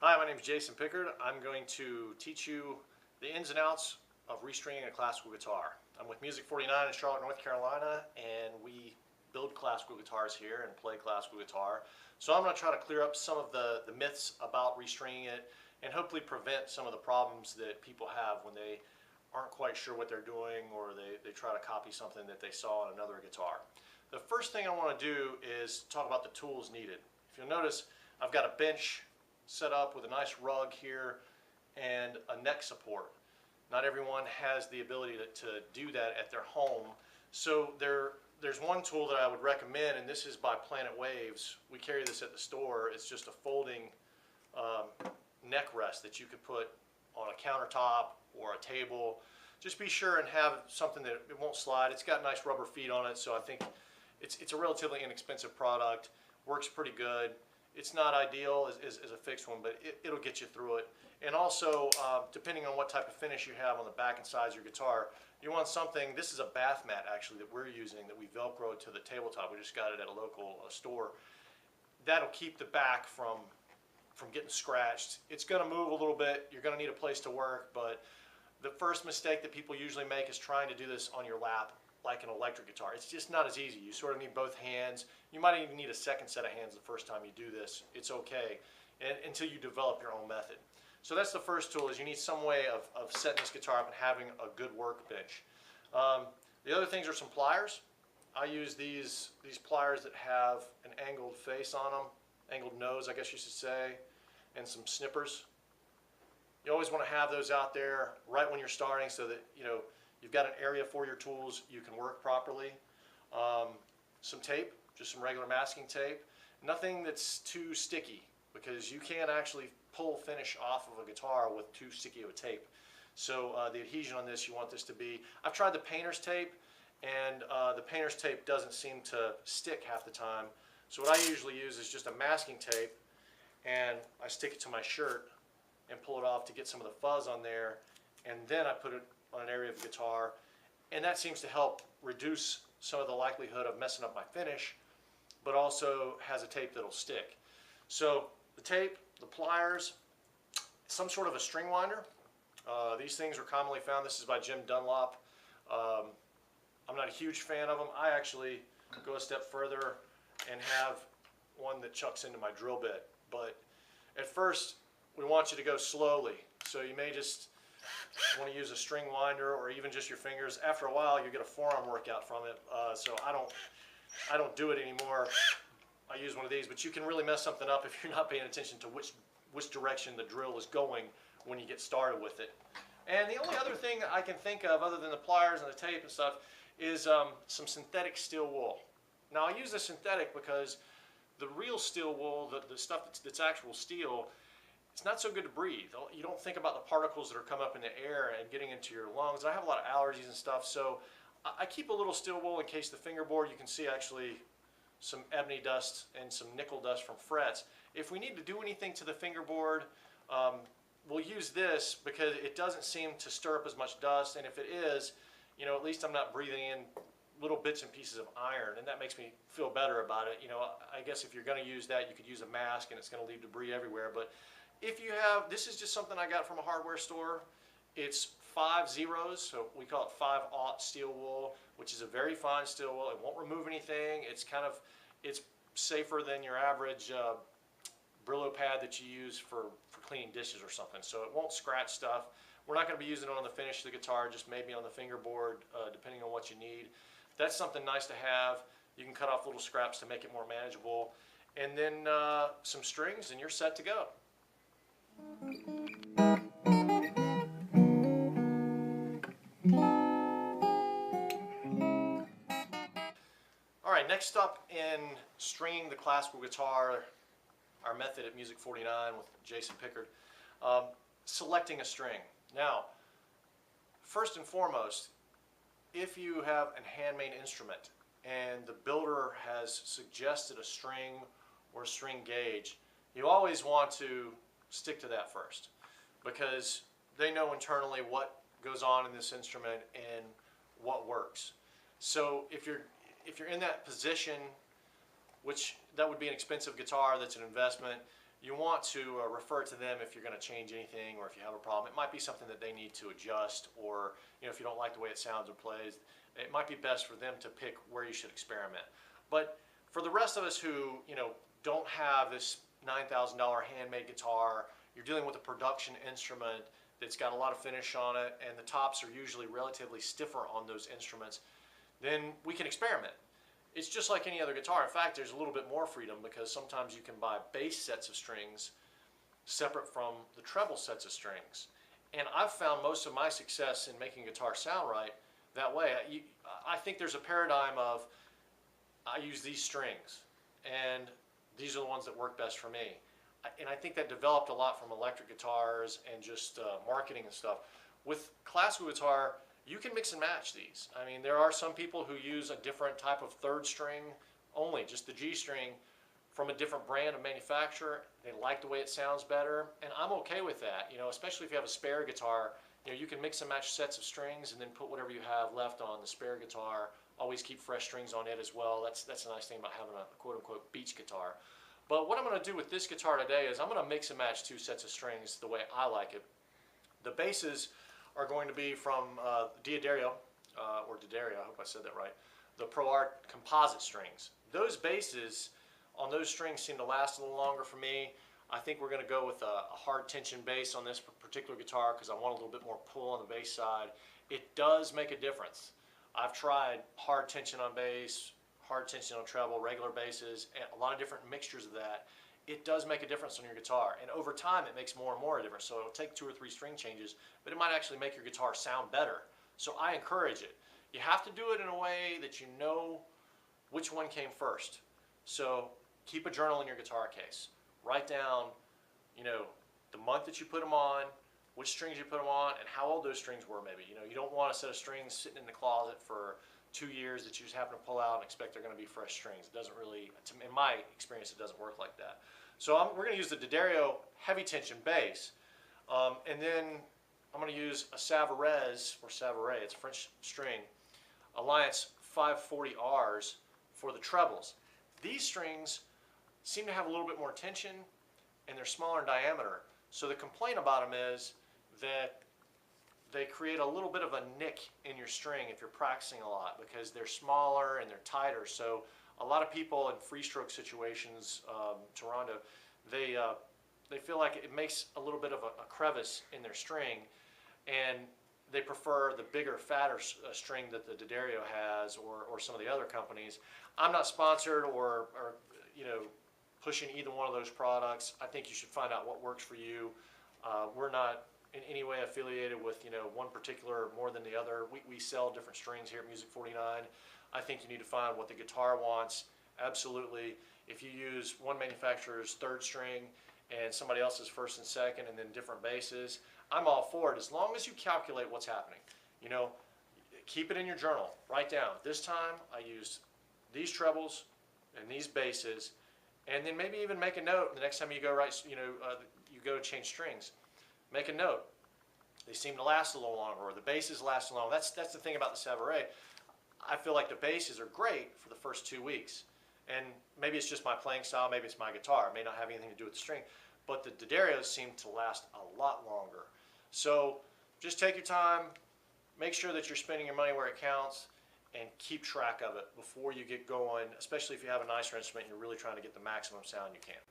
Hi, my name is Jason Pickard. I'm going to teach you the ins and outs of restringing a classical guitar. I'm with Music 49 in Charlotte, North Carolina, and we build classical guitars here and play classical guitar. So I'm going to try to clear up some of the myths about restringing it and hopefully prevent some of the problems that people have when they aren't quite sure what they're doing, or they try to copy something that they saw on another guitar. The first thing I want to do is talk about the tools needed. If you'll notice, I've got a bench set up with a nice rug here and a neck support. Not everyone has the ability to do that at their home. So there's one tool that I would recommend, and this is by Planet Waves. We carry this at the store. It's just a folding neck rest that you could put on a countertop or a table. Just be sure and have something that it won't slide. It's got nice rubber feet on it, so I think it's a relatively inexpensive product. Works pretty good. It's not ideal as a fixed one, but it'll get you through it. And also, depending on what type of finish you have on the back and sides of your guitar, you want something. This is a bath mat actually that we're using, that we Velcroed to the tabletop. We just got it at a local store. That'll keep the back from getting scratched. It's going to move a little bit. You're going to need a place to work, but the first mistake that people usually make is trying to do this on your lap like an electric guitar. It's just not as easy. You sort of need both hands. You might even need a second set of hands the first time you do this. It's okay until you develop your own method. So that's the first tool, is you need some way of setting this guitar up and having a good workbench. The other things are some pliers. I use these pliers that have an angled face on them, angled nose I guess you should say, and some snippers. You always want to have those out there right when you're starting so that you've got an area for your tools, you can work properly. Some tape, just some regular masking tape. Nothing that's too sticky, because you can't actually pull finish off of a guitar with too sticky of a tape. So the adhesion on this, you want this to be, I've tried the painter's tape, and the painter's tape doesn't seem to stick half the time. So what I usually use is just a masking tape, and I stick it to my shirt and pull it off to get some of the fuzz on there, and then I put it on an area of the guitar, and that seems to help reduce some of the likelihood of messing up my finish, but also has a tape that'll stick. So the tape, the pliers, some sort of a string winder. These things are commonly found. This is by Jim Dunlop. I'm not a huge fan of them. I actually go a step further and have one that chucks into my drill bit. But at first, we want you to go slowly. So you may just want to use a string winder or even just your fingers. After a while, you get a forearm workout from it. So I don't do it anymore. I use one of these, but you can really mess something up if you're not paying attention to which direction the drill is going when you get started with it. And the only other thing I can think of, other than the pliers and the tape and stuff, is some synthetic steel wool. Now I use the synthetic because the real steel wool, the stuff that's actual steel, it's not so good to breathe. You don't think about the particles that are coming up in the air and getting into your lungs. I have a lot of allergies and stuff, so I keep a little steel wool in case the fingerboard, you can see actually some ebony dust and some nickel dust from frets. If we need to do anything to the fingerboard, we'll use this because it doesn't seem to stir up as much dust, and if it is, at least I'm not breathing in little bits and pieces of iron, and that makes me feel better about it. I guess if you're going to use that, you could use a mask and it's going to leave debris everywhere, but if you have, this is just something I got from a hardware store. It's 5 zeros, so we call it 5/0 steel wool, which is a very fine steel wool. It won't remove anything. It's safer than your average Brillo pad that you use for cleaning dishes or something. So it won't scratch stuff. We're not going to be using it on the finish of the guitar, just maybe on the fingerboard, depending on what you need. That's something nice to have. You can cut off little scraps to make it more manageable. And then some strings, and you're set to go. Alright, next up in stringing the classical guitar, our method at Music 49 with Jason Pickard, selecting a string. Now, first and foremost, if you have a handmade instrument and the builder has suggested a string or a string gauge, you always want to stick to that first, because they know internally what goes on in this instrument and what works. So if you're in that position, which that would be an expensive guitar, that's an investment, you want to refer to them if you're going to change anything or if you have a problem. It might be something that they need to adjust, or if you don't like the way it sounds or plays, it might be best for them to pick where you should experiment. But for the rest of us who don't have this $9,000 handmade guitar, you're dealing with a production instrument that's got a lot of finish on it, and the tops are usually relatively stiffer on those instruments, then we can experiment. It's just like any other guitar. In fact, there's a little bit more freedom because sometimes you can buy bass sets of strings separate from the treble sets of strings. And I've found most of my success in making guitar sound right that way. I think there's a paradigm of, I use these strings and these are the ones that work best for me. And I think that developed a lot from electric guitars and just marketing and stuff. With classical guitar, you can mix and match these. I mean, there are some people who use a different type of third string only, just the G string from a different brand of manufacturer. They like the way it sounds better, and I'm okay with that. Especially if you have a spare guitar, you can mix and match sets of strings and then put whatever you have left on the spare guitar. Always keep fresh strings on it as well. That's a nice thing about having a quote-unquote beach guitar. But what I'm going to do with this guitar today is I'm going to mix and match two sets of strings the way I like it. The basses are going to be from D'Addario, or D'Addario, I hope I said that right, the Pro Art composite strings. Those basses on those strings seem to last a little longer for me. I think we're going to go with a hard tension bass on this particular guitar because I want a little bit more pull on the bass side. It does make a difference. I've tried hard tension on bass, hard tension on treble, regular basses, and a lot of different mixtures of that. It does make a difference on your guitar, and over time it makes more and more a difference. So it'll take 2 or 3 string changes, but it might actually make your guitar sound better. So I encourage it. You have to do it in a way that you know which one came first. So keep a journal in your guitar case. Write down, the month that you put them on, which strings you put them on, and how old those strings were maybe. You don't want a set of strings sitting in the closet for 2 years that you just happen to pull out and expect they're going to be fresh strings. It doesn't really, in my experience, it doesn't work like that. So we're going to use the D'Addario heavy tension bass, and then I'm going to use a Savarez, or Savaret, it's a French string, Alliance 540Rs for the trebles. These strings seem to have a little bit more tension, and they're smaller in diameter. So the complaint about them is that they create a little bit of a nick in your string if you're practicing a lot because they're smaller and they're tighter. So a lot of people in free stroke situations, Toronto, they feel like it makes a little bit of a crevice in their string, and they prefer the bigger, fatter string that the D'Addario has, or some of the other companies. I'm not sponsored or pushing either one of those products. I think you should find out what works for you. We're not in any way affiliated with one particular more than the other. We sell different strings here at Music 49. I think you need to find what the guitar wants. Absolutely. If you use one manufacturer's third string and somebody else's first and second, and then different basses, I'm all for it as long as you calculate what's happening. Keep it in your journal. Write down, this time I used these trebles and these basses, and then maybe even make a note the next time you go you go to change strings. Make a note. They seem to last a little longer, or the basses last a little longer. That's the thing about the Savaret. I feel like the basses are great for the first 2 weeks. And maybe it's just my playing style, maybe it's my guitar. It may not have anything to do with the string. But the D'Addarios seem to last a lot longer. So just take your time, make sure that you're spending your money where it counts, and keep track of it before you get going, especially if you have a nicer instrument and you're really trying to get the maximum sound you can.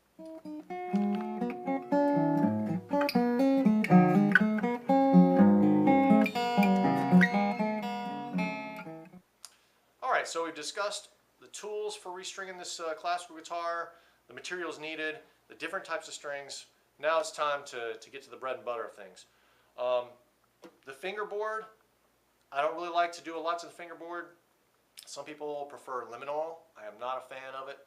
Alright, so we've discussed the tools for restringing this classical guitar, the materials needed, the different types of strings. Now it's time to get to the bread and butter of things. The fingerboard, I don't really like to do a lot to the fingerboard. Some people prefer lemon oil. I am not a fan of it.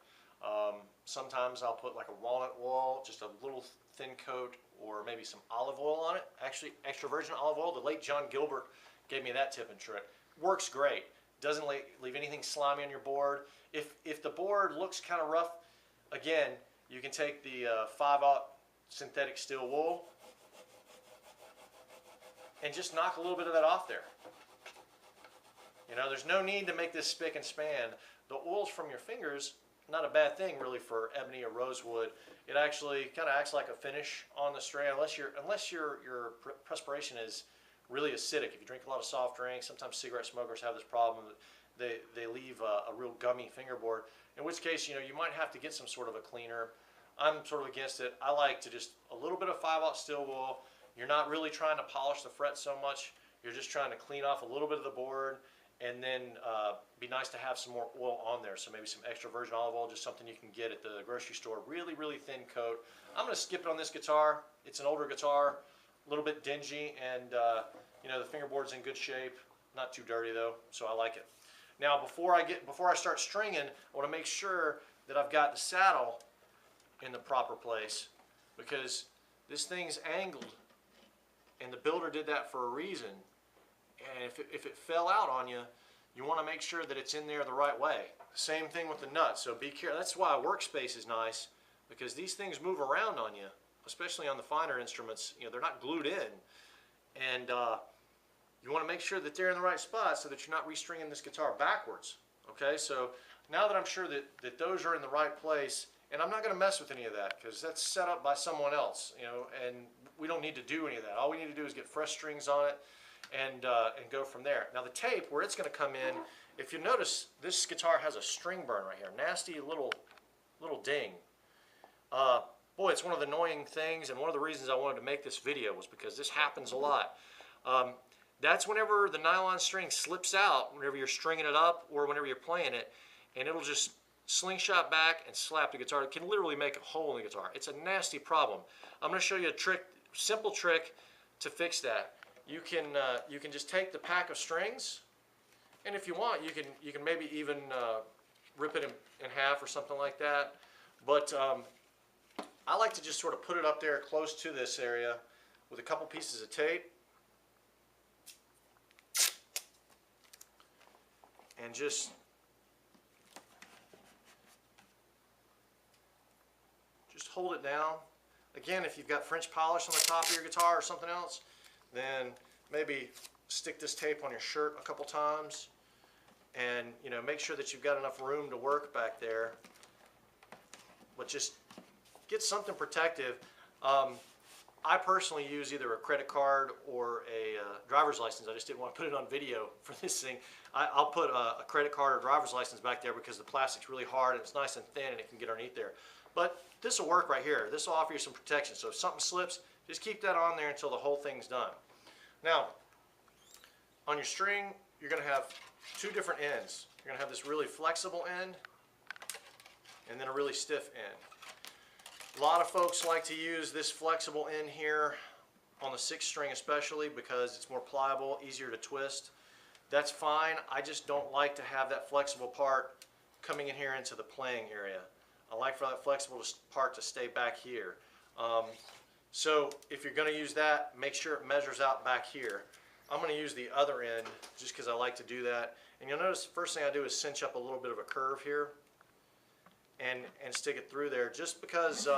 Sometimes I'll put like a walnut oil, just a little thin coat, or maybe some olive oil on it. Actually, extra virgin olive oil. The late John Gilbert gave me that tip and trick. Works great. Doesn't leave anything slimy on your board. If the board looks kind of rough, again, you can take the 5/0 synthetic steel wool and just knock a little bit of that off there. There's no need to make this spick and span. The oils from your fingers not a bad thing really for ebony or rosewood. It actually kind of acts like a finish on the string, unless your perspiration is really acidic. If you drink a lot of soft drinks, sometimes cigarette smokers have this problem. They leave a real gummy fingerboard, in which case, you know, you might have to get some sort of a cleaner. I'm sort of against it. I like to just a little bit of 5/0 steel wool. You're not really trying to polish the fret so much. You're just trying to clean off a little bit of the board, and then be nice to have some more oil on there. So maybe some extra virgin olive oil, just something you can get at the grocery store. Really, really thin coat. I'm going to skip it on this guitar. It's an older guitar, a little bit dingy, and you know, the fingerboard's in good shape. Not too dirty though, so I like it. Now, before I start stringing, I want to make sure that I've got the saddle in the proper place, because this thing's angled, and the builder did that for a reason. And if it fell out on you, you want to make sure that it's in there the right way. Same thing with the nuts, so be careful. That's why a workspace is nice, because these things move around on you, especially on the finer instruments. You know, they're not glued in, and you want to make sure that they're in the right spot so that you're not restringing this guitar backwards. Okay, so now that I'm sure that those are in the right place, and I'm not going to mess with any of that because that's set up by someone else, you know, and we don't need to do any of that. All we need to do is get fresh strings on it and go from there. Now the tape, where it's going to come in, if you notice, this guitar has a string burn right here, nasty little ding. Boy, it's one of the annoying things, and one of the reasons I wanted to make this video was because this happens a lot. That's whenever the nylon string slips out, whenever you're stringing it up or whenever you're playing it, and it'll just slingshot back and slap the guitar. It can literally make a hole in the guitar. It's a nasty problem. I'm going to show you a trick, simple trick to fix that. You can just take the pack of strings, and if you want, you can maybe even rip it in half or something like that. But I like to just sort of put it up there close to this area with a couple pieces of tape, and just hold it down. Again, if you've got French polish on the top of your guitar or something else, then maybe stick this tape on your shirt a couple times, and you know, make sure that you've got enough room to work back there. But just get something protective. I personally use either a credit card or a driver's license. I just didn't want to put it on video for this thing. I'll put a credit card or driver's license back there because the plastic's really hard and it's nice and thin and it can get underneath there. But this will work right here. This will offer you some protection. So if something slips, just keep that on there until the whole thing's done. Now, on your string, you're going to have two different ends. You're going to have this really flexible end and then a really stiff end. A lot of folks like to use this flexible end here on the 6th string especially because it's more pliable, easier to twist. That's fine. I just don't like to have that flexible part coming in here into the playing area. I like for that flexible part to stay back here. So if you're going to use that, make sure it measures out back here. I'm going to use the other end just because I like to do that. And you'll notice the first thing I do is cinch up a little bit of a curve here and stick it through there, just because it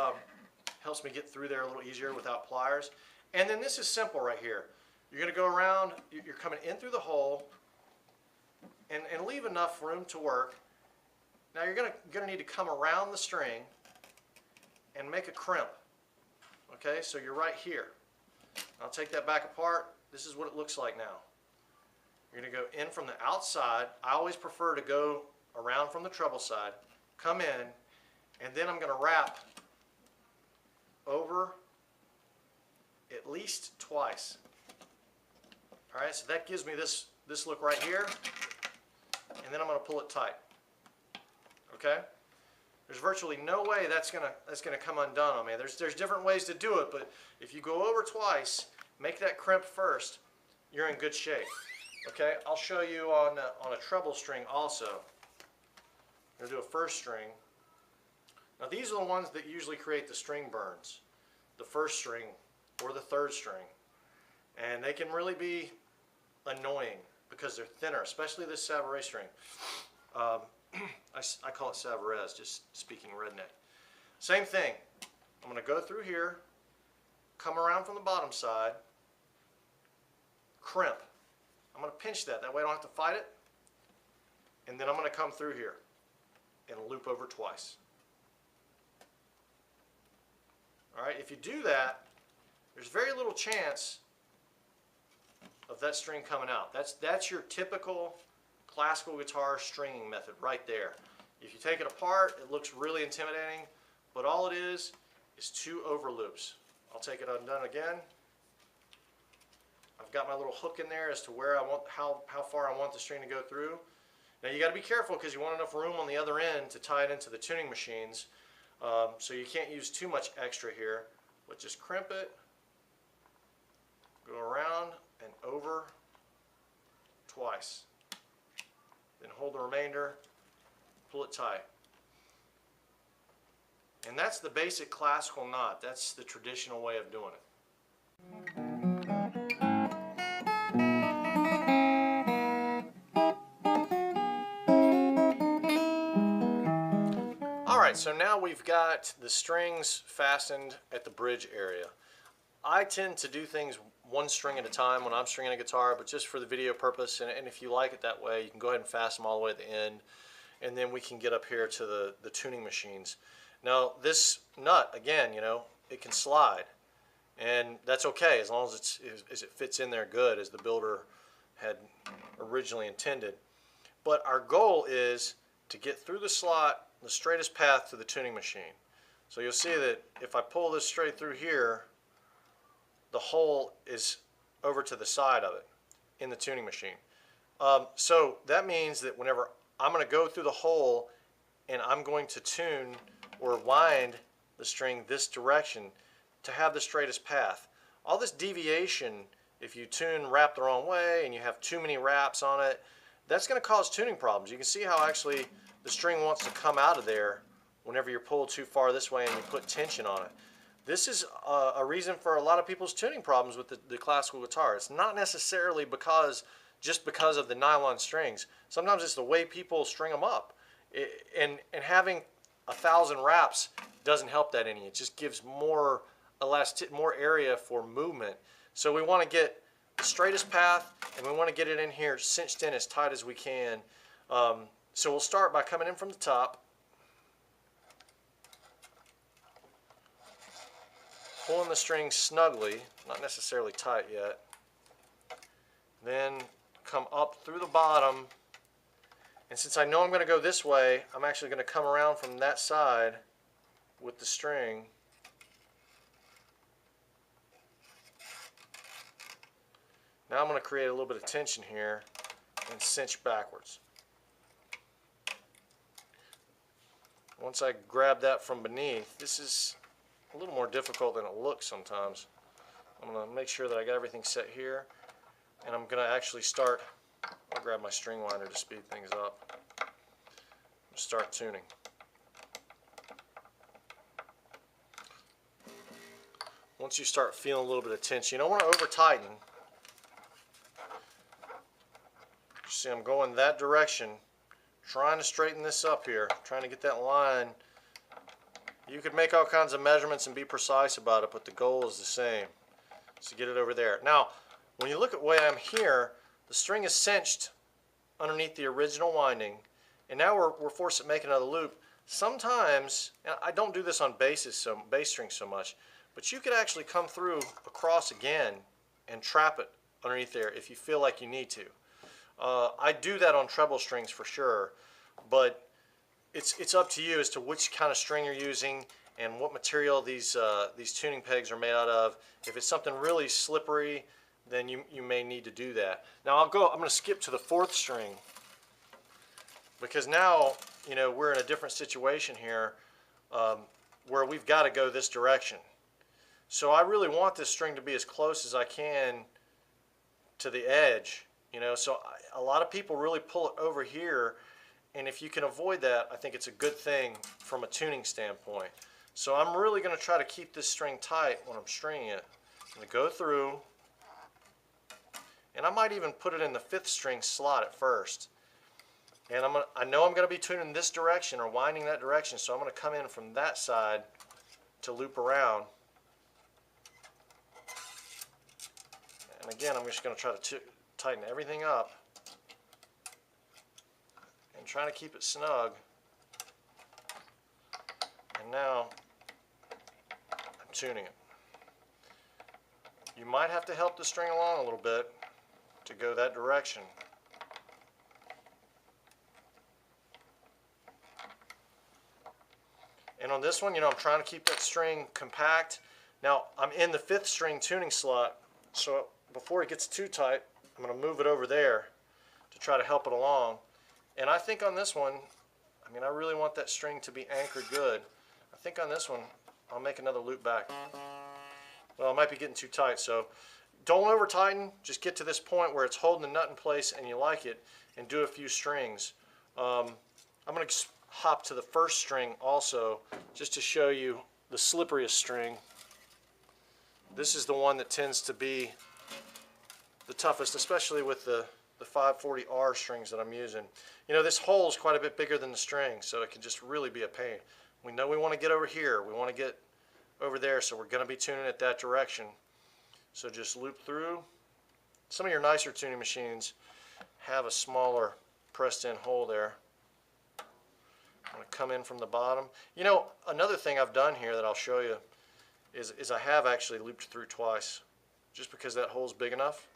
helps me get through there a little easier without pliers. And then this is simple right here. You're going to go around, you're coming in through the hole and leave enough room to work. Now you're going to need to come around the string and make a crimp. Okay, so you're right here. I'll take that back apart. This is what it looks like now. You're going to go in from the outside. I always prefer to go around from the treble side, come in, and then I'm going to wrap over at least twice. All right, so that gives me this look right here, and then I'm going to pull it tight. Okay? There's virtually no way that's gonna come undone on me. There's different ways to do it, but if you go over twice, make that crimp first, you're in good shape. Okay? I'll show you on a treble string also. I'm gonna do a 1st string. Now these are the ones that usually create the string burns, the 1st string or the 3rd string, and they can really be annoying because they're thinner, especially this Savaret string. I call it Savarez, just speaking redneck. Same thing. I'm going to go through here, come around from the bottom side, crimp. I'm going to pinch that. That way I don't have to fight it. And then I'm going to come through here and loop over twice. All right, if you do that, there's very little chance of that string coming out. That's your typical classical guitar stringing method right there. If you take it apart, it looks really intimidating, but all it is 2 over loops. I'll take it undone again. I've got my little hook in there as to where I want, how far I want the string to go through. Now you got to be careful because you want enough room on the other end to tie it into the tuning machines. So you can't use too much extra here, but just crimp it, go around and over twice. Then hold the remainder, pull it tight. And that's the basic classical knot. That's the traditional way of doing it. Alright, so now we've got the strings fastened at the bridge area. I tend to do things one string at a time when I'm stringing a guitar, but just for the video purpose, and if you like it that way, you can go ahead and fasten them all the way to the end, and then we can get up here to the tuning machines. Now this nut, again, you know, it can slide, and that's okay as long as it fits in there good as the builder had originally intended. But our goal is to get through the slot the straightest path to the tuning machine. So you'll see that if I pull this straight through here, the hole is over to the side of it in the tuning machine. So that means that whenever I'm going to go through the hole and I'm going to tune or wind the string this direction to have the straightest path. All this deviation, if you tune wrap the wrong way and you have too many wraps on it, that's going to cause tuning problems. You can see how actually the string wants to come out of there whenever you're pulled too far this way and you put tension on it. This is a reason for a lot of people's tuning problems with the classical guitar. It's not necessarily just because of the nylon strings. Sometimes it's the way people string them up. And having 1,000 wraps doesn't help that any. It just gives more area for movement. So we want to get the straightest path, and we want to get it in here cinched in as tight as we can. So we'll start by coming in from the top, pulling the string snugly, not necessarily tight yet, then come up through the bottom, and since I know I'm going to go this way, I'm actually going to come around from that side with the string. Now I'm going to create a little bit of tension here and cinch backwards. Once I grab that from beneath, this is a little more difficult than it looks sometimes. I'm going to make sure that I got everything set here, and I'm going to actually start. I'll grab my string winder to speed things up. Start tuning. Once you start feeling a little bit of tension, you don't want to over tighten. See, I'm going that direction, trying to straighten this up here, trying to get that line. You could make all kinds of measurements and be precise about it, but the goal is the same. So get it over there. Now, when you look at the way I'm here, the string is cinched underneath the original winding, and now we're forced to make another loop. Sometimes, and I don't do this on bass strings so much, but you could actually come through across again and trap it underneath there if you feel like you need to. I do that on treble strings for sure, but it's up to you as to which kind of string you're using and what material these tuning pegs are made out of. If it's something really slippery, then you may need to do that. Now I'm going to skip to the 4th string, because now, you know, we're in a different situation here where we've got to go this direction. So I really want this string to be as close as I can to the edge, you know. So a lot of people really pull it over here, and if you can avoid that, I think it's a good thing from a tuning standpoint. So I'm really going to try to keep this string tight when I'm stringing it. I'm going to go through, and I might even put it in the 5th string slot at first. And I know I'm going to be tuning this direction or winding that direction, so I'm going to come in from that side to loop around. And again, I'm just going to try to tighten everything up and trying to keep it snug. And now I'm tuning it. You might have to help the string along a little bit to go that direction. And on this one, I'm trying to keep that string compact. Now, I'm in the 5th string tuning slot, so before it gets too tight, I'm going to move it over there to try to help it along. And I think on this one, I really want that string to be anchored good. I think on this one, I'll make another loop back. Well, it might be getting too tight, so don't over tighten. Just get to this point where it's holding the nut in place and you like it, and do a few strings. I'm going to hop to the 1st string also, just to show you the slipperiest string. This is the one that tends to be the toughest, especially with the 540R strings that I'm using. This hole is quite a bit bigger than the string, so it can just really be a pain. We know we want to get over here, we want to get over there, so we're going to be tuning it that direction. So just loop through. Some of your nicer tuning machines have a smaller pressed in hole there. I'm going to come in from the bottom. Another thing I've done here that I'll show you is I have actually looped through twice, just because that hole's big enough.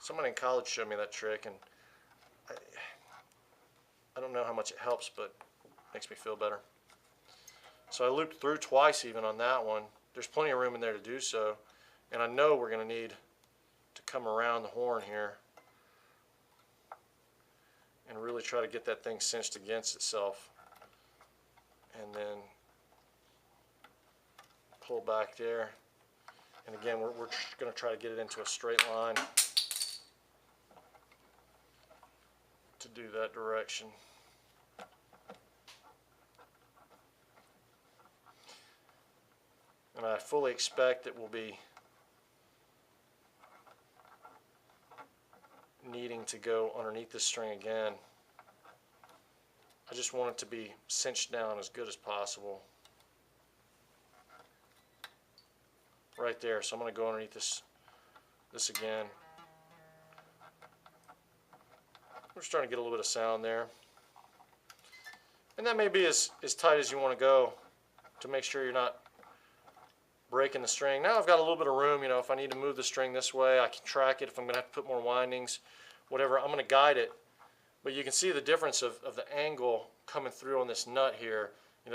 Someone in college showed me that trick, and I don't know how much it helps, but it makes me feel better. So I looped through twice even on that one. There's plenty of room in there to do so, and I know we're going to need to come around the horn here and really try to get that thing cinched against itself, and then pull back there. And again, we're going to try to get it into a straight line to do that direction. And I fully expect that we'll be needing to go underneath this string again. I just want it to be cinched down as good as possible. Right there, so I'm going to go underneath this again. We're starting to get a little bit of sound there. And that may be as tight as you want to go to make sure you're not breaking the string. Now I've got a little bit of room, if I need to move the string this way, I can track it. If I'm going to have to put more windings, whatever, I'm going to guide it. But you can see the difference of the angle coming through on this nut here.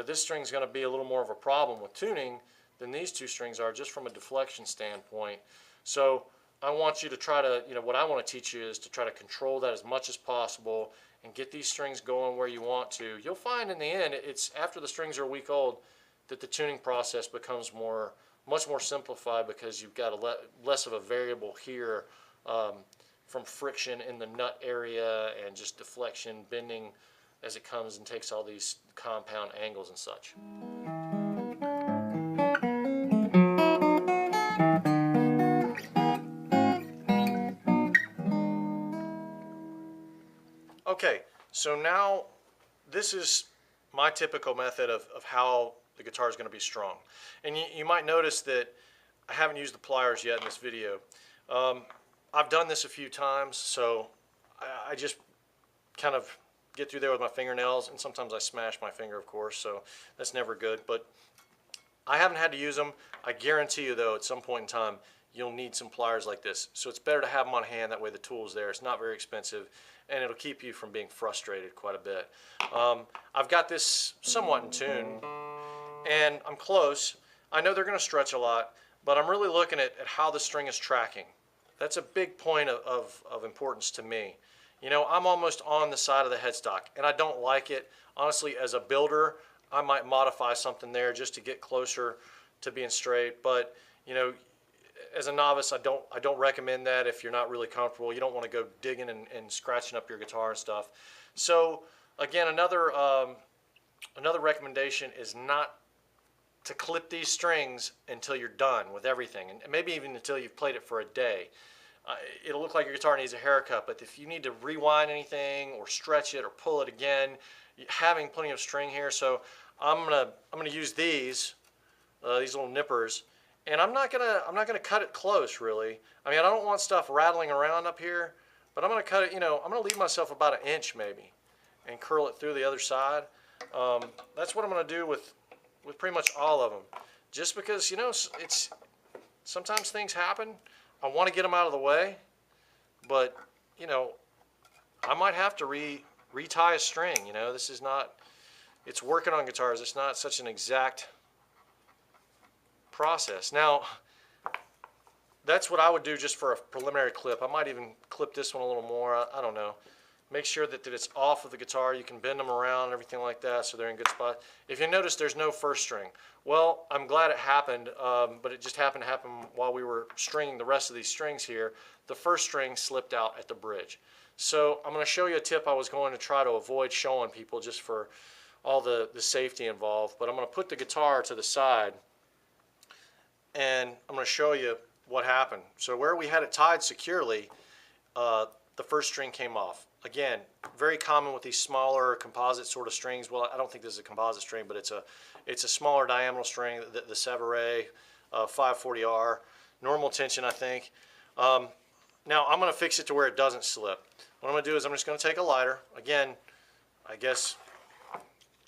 This string's going to be a little more of a problem with tuning than these two strings are, just from a deflection standpoint. So I want you to try to, what I want to teach you is to try to control that as much as possible and get these strings going where you want to. You'll find in the end, it's after the strings are a week old that the tuning process becomes much more simplified, because you've got less of a variable here from friction in the nut area and just deflection, bending as it comes and takes all these compound angles and such. Okay, so now this is my typical method of how the guitar is going to be strung. And you might notice that I haven't used the pliers yet in this video. I've done this a few times, so I just kind of get through there with my fingernails, and sometimes I smash my finger, of course, so that's never good. But I haven't had to use them. I guarantee you, though, at some point in time, you'll need some pliers like this. So it's better to have them on hand, that way the tool's there. It's not very expensive, and it'll keep you from being frustrated quite a bit. I've got this somewhat in tune, and I'm close. I know they're going to stretch a lot, but I'm really looking at how the string is tracking. That's a big point of importance to me. I'm almost on the side of the headstock, and I don't like it. Honestly, as a builder, I might modify something there just to get closer to being straight, but as a novice, I don't recommend that if you're not really comfortable. You don't want to go digging and scratching up your guitar and stuff. So again, another recommendation is not to clip these strings until you're done with everything, and maybe even until you've played it for a day. It'll look like your guitar needs a haircut, but if you need to rewind anything or stretch it or pull it again, having plenty of string here. So I'm gonna use these little nippers. And I'm not gonna cut it close, really. I mean, I don't want stuff rattling around up here, but I'm gonna cut it. I'm gonna leave myself about an inch maybe, and curl it through the other side. That's what I'm gonna do with with pretty much all of them. Just because, you know, it's sometimes things happen. I want to get them out of the way, but, you know, I might have to retie a string. You know, this is not, it's working on guitars. It's not such an exact process. Now, that's what I would do just for a preliminary clip. I might even clip this one a little more. I don't know. Make sure that it's off of the guitar. You can bend them around and everything like that so they're in good spot. If you notice, there's no first string. Well, I'm glad it happened, but it just happened to happen while we were stringing the rest of these strings here. The first string slipped out at the bridge. So I'm going to show you a tip I was going to try to avoid showing people just for all the safety involved. But I'm going to put the guitar to the side, and I'm going to show you what happened. So where we had it tied securely, the first string came off. Again, very common with these smaller composite sort of strings. Well, I don't think this is a composite string, but it's a smaller diameter string, the Severet 540R, normal tension, I think. Now I'm going to fix it to where it doesn't slip. What I'm going to do is I'm just going to take a lighter. Again, I guess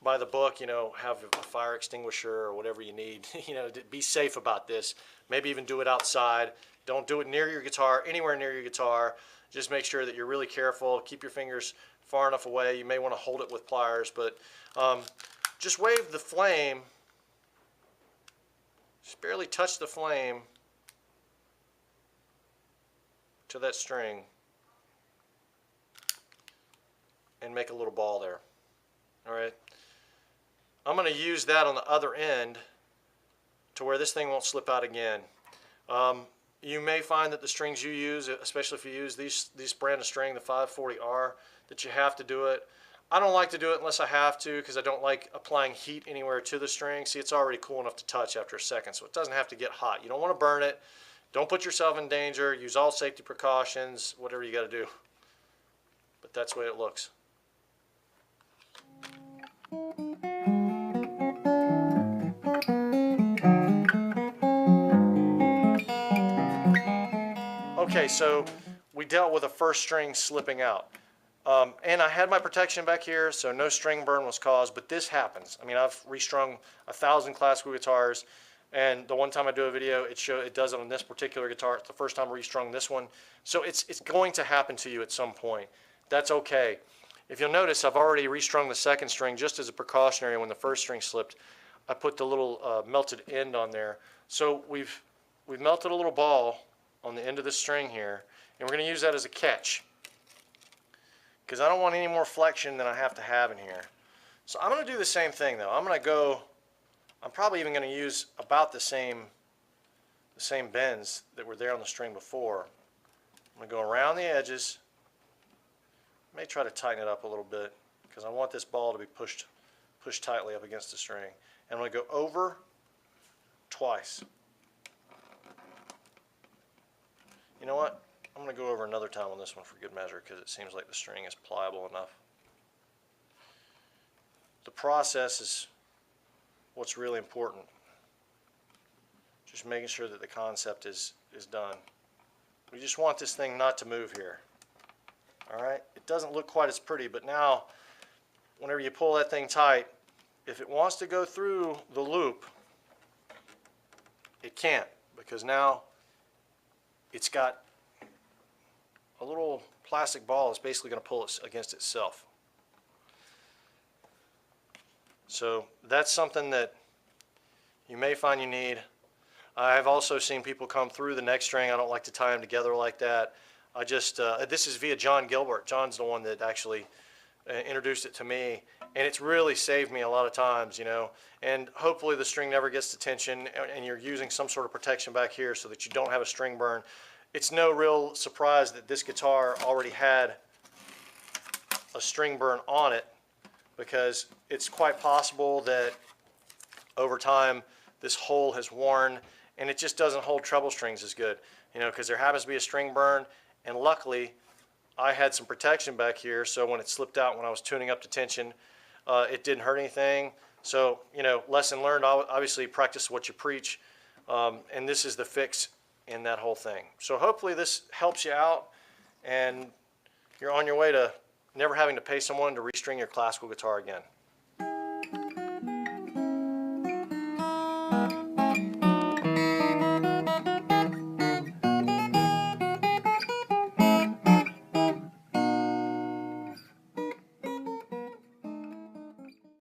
by the book, you know, have a fire extinguisher or whatever you need. You know, be safe about this. Maybe even do it outside. Don't do it near your guitar, anywhere near your guitar. Just make sure that you're really careful. Keep your fingers far enough away. You may want to hold it with pliers, but just wave the flame. Just barely touch the flame to that string and make a little ball there. All right. I'm going to use that on the other end to where this thing won't slip out again. You may find that the strings you use, especially if you use these brand of string, the 540R, that you have to do it. I don't like to do it unless I have to, because I don't like applying heat anywhere to the string. See, it's already cool enough to touch after a second, so it doesn't have to get hot. You don't want to burn it. Don't put yourself in danger. Use all safety precautions, whatever you got to do. But that's the way it looks. Okay, so we dealt with a first string slipping out. And I had my protection back here, so no string burn was caused, but this happens. I mean, I've restrung 1,000 classical guitars, and the one time I do a video, it does it on this particular guitar. It's the first time I restrung this one. So it's going to happen to you at some point. That's okay. If you'll notice, I've already restrung the second string just as a precautionary. When the first string slipped, I put the little melted end on there. So we've melted a little ball on the end of the string here, and we're going to use that as a catch, because I don't want any more flexion than I have to have in here. So I'm going to do the same thing though. I'm probably even going to use about the same bends that were there on the string before. I'm going to go around the edges. I may try to tighten it up a little bit, because I want this ball to be pushed tightly up against the string. And I'm going to go over twice. You know what? I'm going to go over another time on this one for good measure, because it seems like the string is pliable enough. The process is what's really important. Just making sure that the concept is done. We just want this thing not to move here. Alright? It doesn't look quite as pretty, but now whenever you pull that thing tight, if it wants to go through the loop, it can't, because now it's got a little plastic ball that's basically going to pull it against itself. So that's something that you may find you need. I've also seen people come through the neck string. I don't like to tie them together like that. I just, this is via John Gilbert. John's the one that actually introduced it to me, and it's really saved me a lot of times, you know. And hopefully the string never gets to tension, and you're using some sort of protection back here so that you don't have a string burn. It's no real surprise that this guitar already had a string burn on it, because it's quite possible that over time this hole has worn and it just doesn't hold treble strings as good, you know, because there happens to be a string burn. And luckily I had some protection back here, so when it slipped out when I was tuning up to tension, it didn't hurt anything. So, you know, lesson learned, obviously practice what you preach, and this is the fix in that whole thing. So hopefully this helps you out, and you're on your way to never having to pay someone to restring your classical guitar again.